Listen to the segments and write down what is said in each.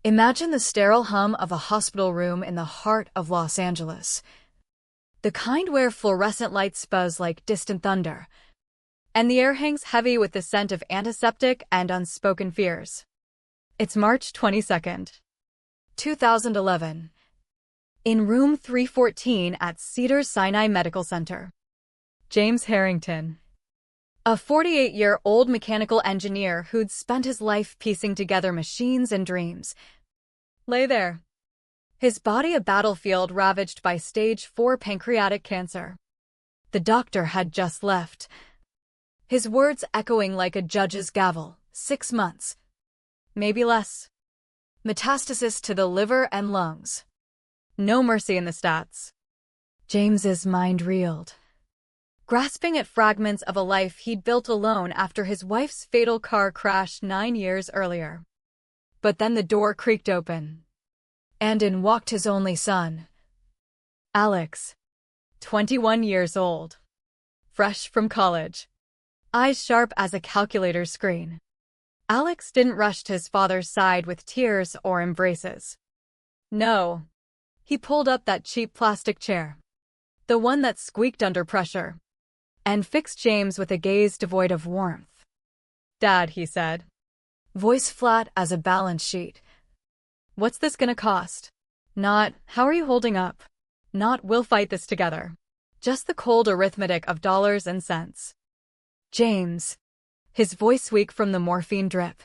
Imagine the sterile hum of a hospital room in the heart of Los Angeles. The kind where fluorescent lights buzz like distant thunder, and the air hangs heavy with the scent of antiseptic and unspoken fears. It's March 22nd, 2011. In room 314 at Cedars-Sinai Medical Center. James Harrington, a 48-year-old mechanical engineer who'd spent his life piecing together machines and dreams, lay there, his body a battlefield ravaged by stage 4 pancreatic cancer. The doctor had just left, his words echoing like a judge's gavel. 6 months. Maybe less. Metastasis to the liver and lungs. No mercy in the stats. James's mind reeled, grasping at fragments of a life he'd built alone after his wife's fatal car crash 9 years earlier. But then the door creaked open, and in walked his only son, Alex, 21 years old, fresh from college, eyes sharp as a calculator screen. Alex didn't rush to his father's side with tears or embraces. No, he pulled up that cheap plastic chair, the one that squeaked under pressure, and fixed James with a gaze devoid of warmth. "Dad," he said, voice flat as a balance sheet. "What's this gonna cost? Not, how are you holding up? Not, we'll fight this together. Just the cold arithmetic of dollars and cents." James, his voice weak from the morphine drip,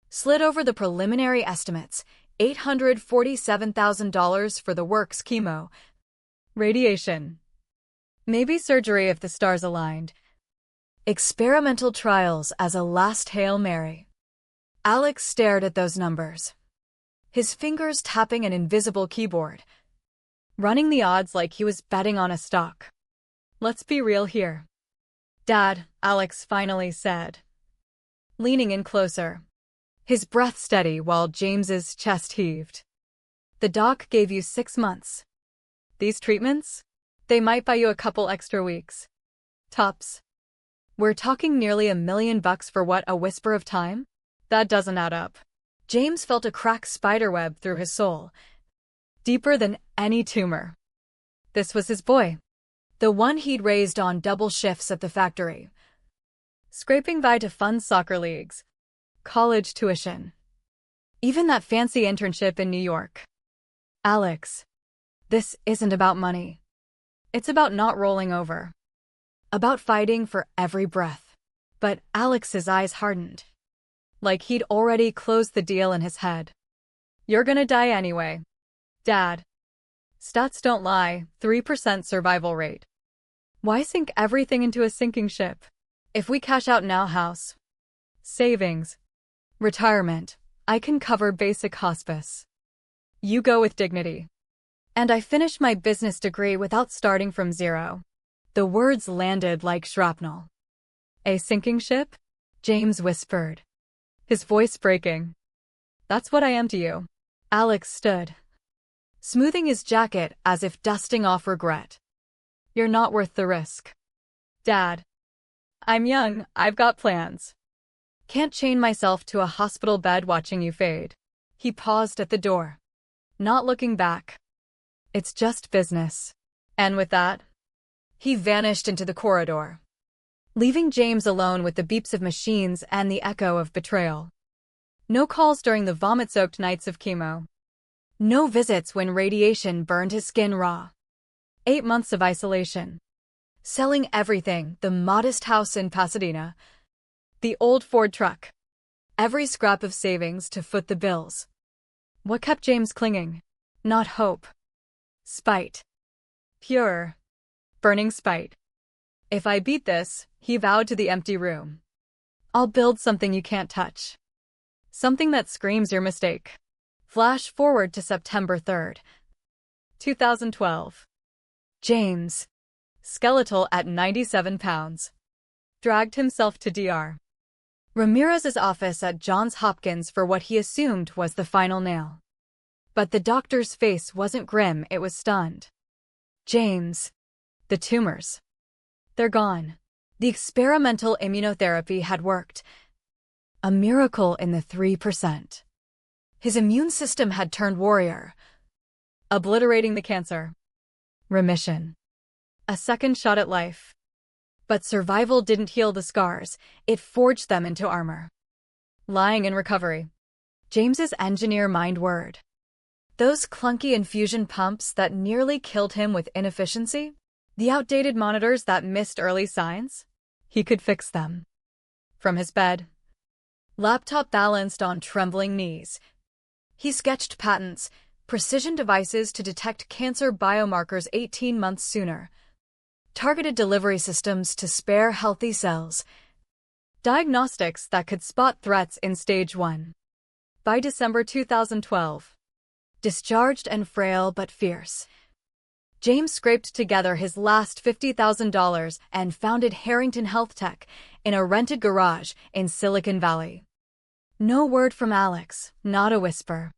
slid over the preliminary estimates. $847,000 for the works, chemo, radiation, maybe surgery if the stars aligned. Experimental trials as a last Hail Mary. Alex stared at those numbers, his fingers tapping an invisible keyboard, running the odds like he was betting on a stock. "Let's be real here, Dad," Alex finally said, leaning in closer, his breath steady while James's chest heaved. "The doc gave you 6 months. These treatments? They might buy you a couple extra weeks. Tops. We're talking nearly $1 million for what, a whisper of time? That doesn't add up." James felt a crack spiderweb through his soul, deeper than any tumor. This was his boy, the one he'd raised on double shifts at the factory, scraping by to fund soccer leagues, college tuition, even that fancy internship in New York. "Alex, this isn't about money. It's about not rolling over. About fighting for every breath." But Alex's eyes hardened, like he'd already closed the deal in his head. "You're gonna die anyway, Dad. Stats don't lie, 3% survival rate. Why sink everything into a sinking ship? If we cash out now, house, savings, retirement, I can cover basic hospice. You go with dignity. And I finish my business degree without starting from zero." The words landed like shrapnel. "A sinking ship?" James whispered, his voice breaking. "That's what I am to you." Alex stood, smoothing his jacket as if dusting off regret. "You're not worth the risk, Dad. I'm young, I've got plans. Can't chain myself to a hospital bed watching you fade." He paused at the door, not looking back. "It's just business." And with that, he vanished into the corridor, leaving James alone with the beeps of machines and the echo of betrayal. No calls during the vomit-soaked nights of chemo. No visits when radiation burned his skin raw. 8 months of isolation. Selling everything, the modest house in Pasadena, the old Ford truck, every scrap of savings to foot the bills. What kept James clinging? Not hope. Spite. Pure, burning spite. "If I beat this," he vowed to the empty room, "I'll build something you can't touch. Something that screams your mistake." Flash forward to September 3rd, 2012. James, skeletal at 97 pounds, dragged himself to Dr. Ramirez's office at Johns Hopkins for what he assumed was the final nail. But the doctor's face wasn't grim, it was stunned. "James, the tumors. They're gone." The experimental immunotherapy had worked. A miracle in the 3%. His immune system had turned warrior, obliterating the cancer. Remission. A second shot at life. But survival didn't heal the scars, it forged them into armor. Lying in recovery. James's engineer mind word. Those clunky infusion pumps that nearly killed him with inefficiency? The outdated monitors that missed early signs? He could fix them. From his bed. Laptop balanced on trembling knees. He sketched patents, precision devices to detect cancer biomarkers 18 months sooner. Targeted delivery systems to spare healthy cells. Diagnostics that could spot threats in stage 1. By December 2012. Discharged and frail but fierce. James scraped together his last $50,000 and founded Harrington Health Tech in a rented garage in Silicon Valley. No word from Alex, not a whisper.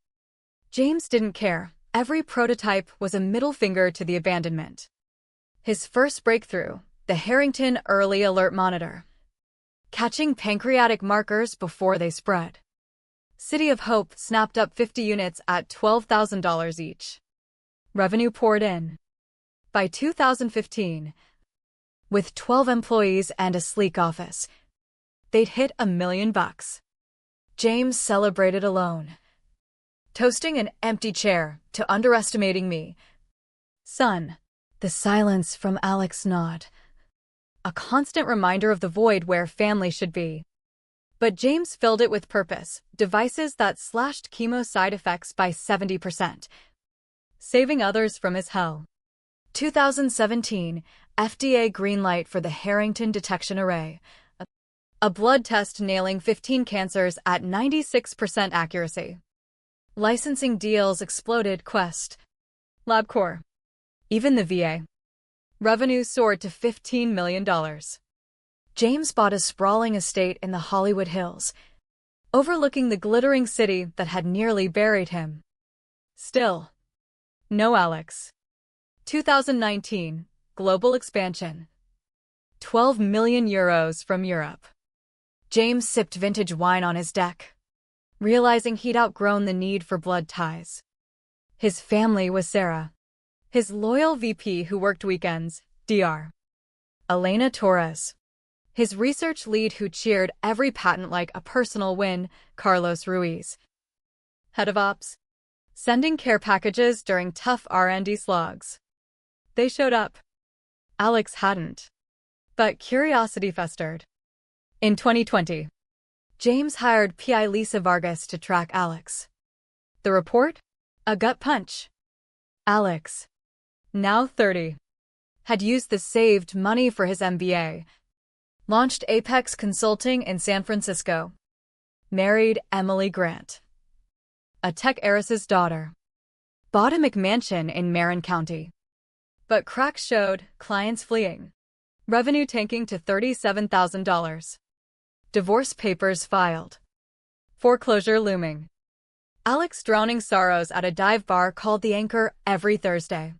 James didn't care. Every prototype was a middle finger to the abandonment. His first breakthrough, the Harrington Early Alert Monitor. Catching pancreatic markers before they spread. City of Hope snapped up 50 units at $12,000 each. Revenue poured in. By 2015, with 12 employees and a sleek office, they'd hit $1 million. James celebrated alone. Toasting an empty chair to underestimating me. Son. The silence from Alex's nod. A constant reminder of the void where family should be. But James filled it with purpose, devices that slashed chemo side effects by 70%. Saving others from his hell. 2017, FDA green light for the Harrington Detection Array. A blood test nailing 15 cancers at 96% accuracy. Licensing deals exploded. Quest. LabCorp. Even the VA. Revenue soared to $15 million. James bought a sprawling estate in the Hollywood Hills, overlooking the glittering city that had nearly buried him. Still. No Alex. 2019, global expansion. 12 million euros from Europe. James sipped vintage wine on his deck, realizing he'd outgrown the need for blood ties. His family was Sarah. His loyal VP who worked weekends, Dr. Elena Torres. His research lead who cheered every patent like a personal win, Carlos Ruiz. Head of Ops. Sending care packages during tough R&D slogs. They showed up. Alex hadn't. But curiosity festered. In 2020, James hired PI Lisa Vargas to track Alex. The report? A gut punch. Alex, now 30, had used the saved money for his MBA, launched Apex Consulting in San Francisco, married Emily Grant, a tech heiress's daughter, bought a McMansion in Marin County. But cracks showed, clients fleeing, revenue tanking to $37,000. Divorce papers filed. Foreclosure looming. Alex drowning sorrows at a dive bar called The Anchor every Thursday.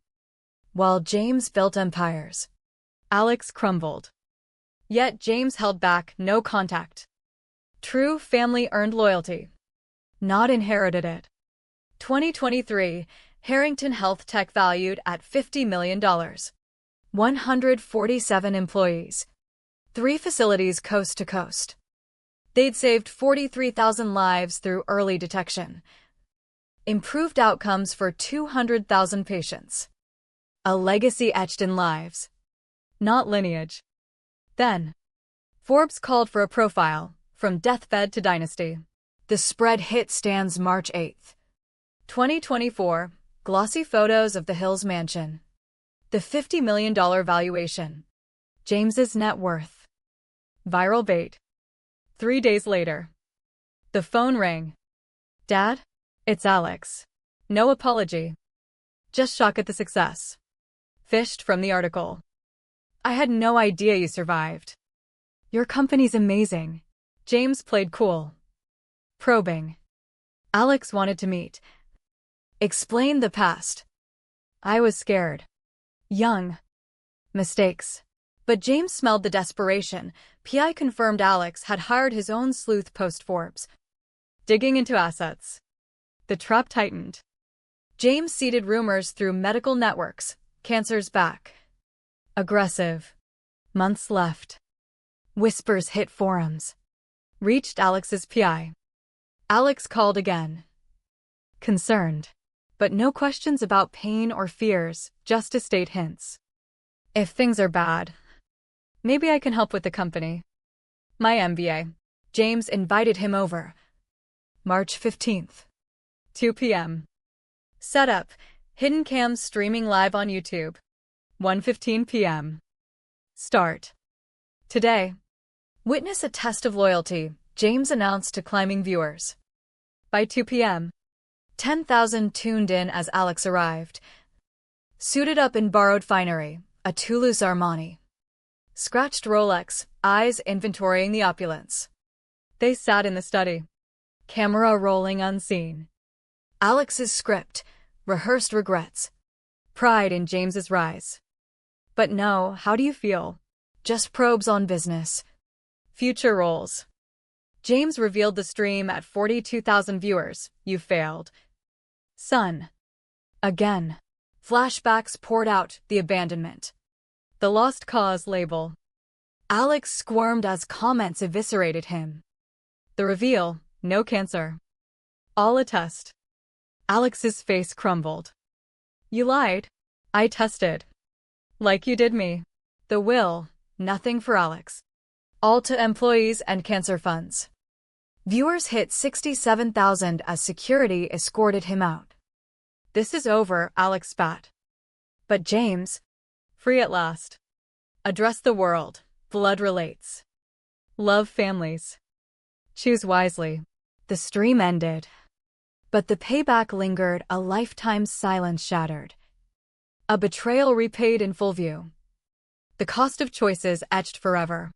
While James built empires, Alex crumbled. Yet James held back, no contact. True family earned loyalty, not inherited it. 2023, Harrington Health Tech valued at $50 million. 147 employees. 3 facilities coast to coast. They'd saved 43,000 lives through early detection. Improved outcomes for 200,000 patients. A legacy etched in lives, not lineage. Then, Forbes called for a profile, from deathbed to dynasty. The spread hit stands March 8, 2024, glossy photos of the Hills mansion. The $50 million valuation. James's net worth. Viral bait. 3 days later. The phone rang. Dad? It's Alex. No apology. Just shock at the success. Fished from the article. I had no idea you survived. Your company's amazing. James played cool. Probing. Alex wanted to meet. Explain the past. I was scared. Young. Mistakes. But James smelled the desperation. PI confirmed Alex had hired his own sleuth post-Forbes. Digging into assets. The trap tightened. James seeded rumors through medical networks. Cancer's back. Aggressive. Months left. Whispers hit forums. Reached Alex's PI. Alex called again. Concerned. But no questions about pain or fears, just to state hints. If things are bad, maybe I can help with the company. My MBA. James invited him over. March 15th. 2 p.m. Setup. Hidden cams streaming live on YouTube. 1:15 p.m. Start. Today. Witness a test of loyalty, James announced to climbing viewers. By 2 p.m. 10,000 tuned in as Alex arrived. Suited up in borrowed finery, a Toulouse Armani. Scratched Rolex, eyes inventorying the opulence. They sat in the study. Camera rolling unseen. Alex's script, rehearsed regrets. Pride in James's rise. But no, how do you feel? Just probes on business. Future roles. James revealed the stream at 42,000 viewers. You failed. Son. Again. Flashbacks poured out, the abandonment. The lost cause label. Alex squirmed as comments eviscerated him. The reveal, no cancer. All a test. Alex's face crumbled. You lied. I tested. Like you did me. The will, nothing for Alex. All to employees and cancer funds. Viewers hit 67,000 as security escorted him out. This is over, Alex spat. But James, free at last. Address the world. Blood relates. Love families. Choose wisely. The stream ended. But the payback lingered, a lifetime's silence shattered. A betrayal repaid in full view. The cost of choices etched forever.